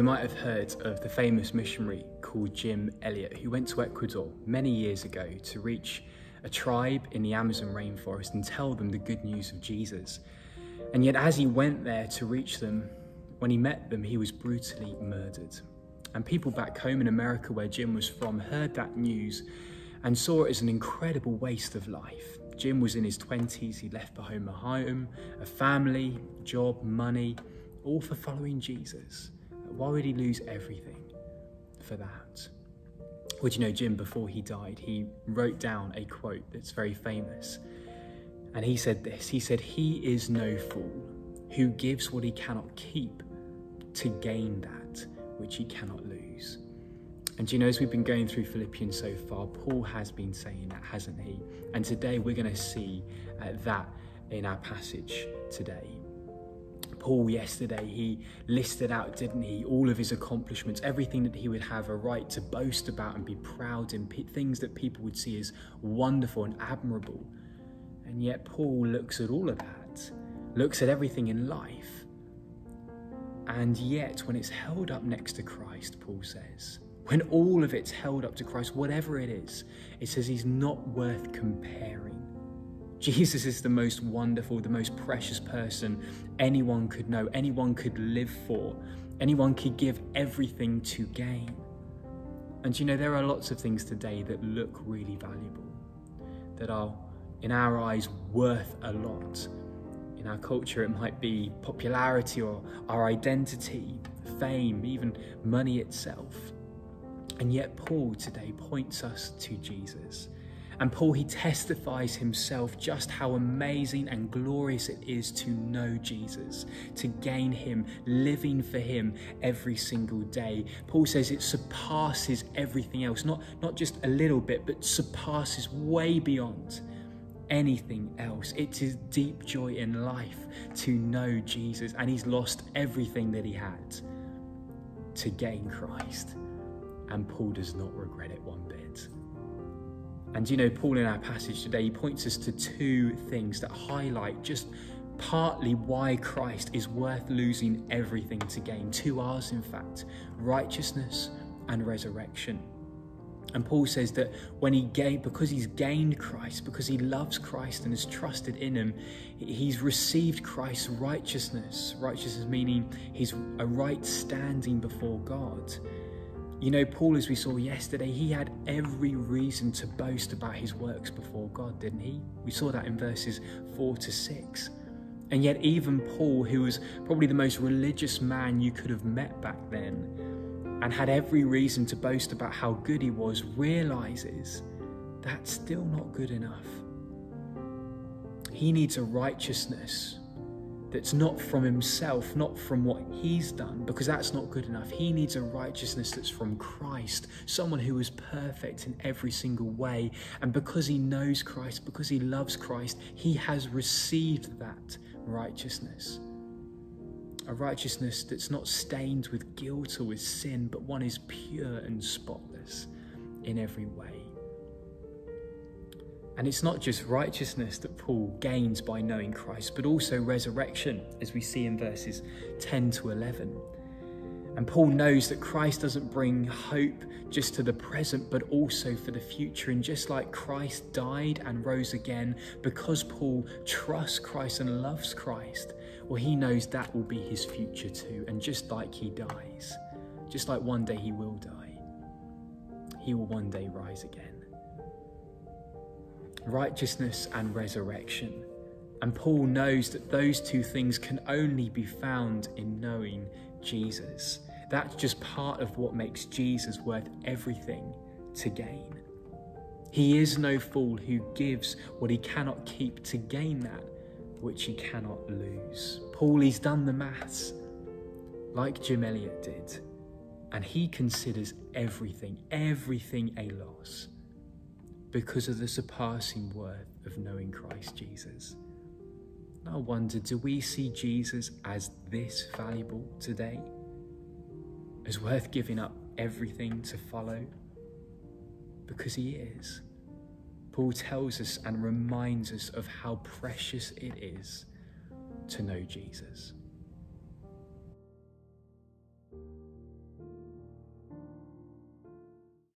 We might have heard of the famous missionary called Jim Elliot, who went to Ecuador many years ago to reach a tribe in the Amazon rainforest and tell them the good news of Jesus. And yet as he went there to reach them, when he met them, he was brutally murdered. And people back home in America, where Jim was from, heard that news and saw it as an incredible waste of life. Jim was in his 20s, he left behind a home, a family, job, money, all for following Jesus. Why would he lose everything for that? Well, you know, Jim, before he died, he wrote down a quote that's very famous. And he said this, he said, "He is no fool who gives what he cannot keep to gain that which he cannot lose." And you know, as we've been going through Philippians so far, Paul has been saying that, hasn't he? And today we're going to see that in our passage today. Paul, yesterday, he listed out, didn't he, all of his accomplishments, everything that he would have a right to boast about and be proud in, things that people would see as wonderful and admirable. And yet Paul looks at all of that, looks at everything in life. And yet when it's held up next to Christ, Paul says, when all of it's held up to Christ, whatever it is, it says he's not worth comparing. Jesus is the most wonderful, the most precious person anyone could know, anyone could live for, anyone could give everything to gain. And you know, there are lots of things today that look really valuable, that are, in our eyes, worth a lot. In our culture, it might be popularity or our identity, fame, even money itself. And yet Paul today points us to Jesus. And Paul, he testifies himself just how amazing and glorious it is to know Jesus, to gain him, living for him every single day. Paul says it surpasses everything else, not just a little bit, but surpasses way beyond anything else. It is deep joy in life to know Jesus, and he's lost everything that he had to gain Christ. And Paul does not regret it one bit. And you know, Paul in our passage today, he points us to two things that highlight just partly why Christ is worth losing everything to gain. Two R's, in fact, righteousness and resurrection. And Paul says that when because he's gained Christ, because he loves Christ and has trusted in him, he's received Christ's righteousness. Righteousness meaning he's a right standing before God. You know, Paul, as we saw yesterday, he had every reason to boast about his works before God, didn't he? We saw that in verses 4 to 6. And yet even Paul, who was probably the most religious man you could have met back then, and had every reason to boast about how good he was, realizes that's still not good enough. He needs a righteousness that's not from himself, not from what he's done, because that's not good enough. He needs a righteousness that's from Christ, someone who is perfect in every single way. And because he knows Christ, because he loves Christ, he has received that righteousness. A righteousness that's not stained with guilt or with sin, but one is pure and spotless in every way. And it's not just righteousness that Paul gains by knowing Christ, but also resurrection, as we see in verses 10 to 11. And Paul knows that Christ doesn't bring hope just to the present, but also for the future. And just like Christ died and rose again, because Paul trusts Christ and loves Christ, well, he knows that will be his future too. And just like he dies, just like one day he will die, he will one day rise again. Righteousness and resurrection. And Paul knows that those two things can only be found in knowing Jesus. That's just part of what makes Jesus worth everything to gain. He is no fool who gives what he cannot keep to gain that which he cannot lose. Paul, he's done the maths like Jim Elliot did, and he considers everything a loss, because of the surpassing worth of knowing Christ Jesus. I wonder, do we see Jesus as this valuable today? As worth giving up everything to follow? Because he is. Paul tells us and reminds us of how precious it is to know Jesus.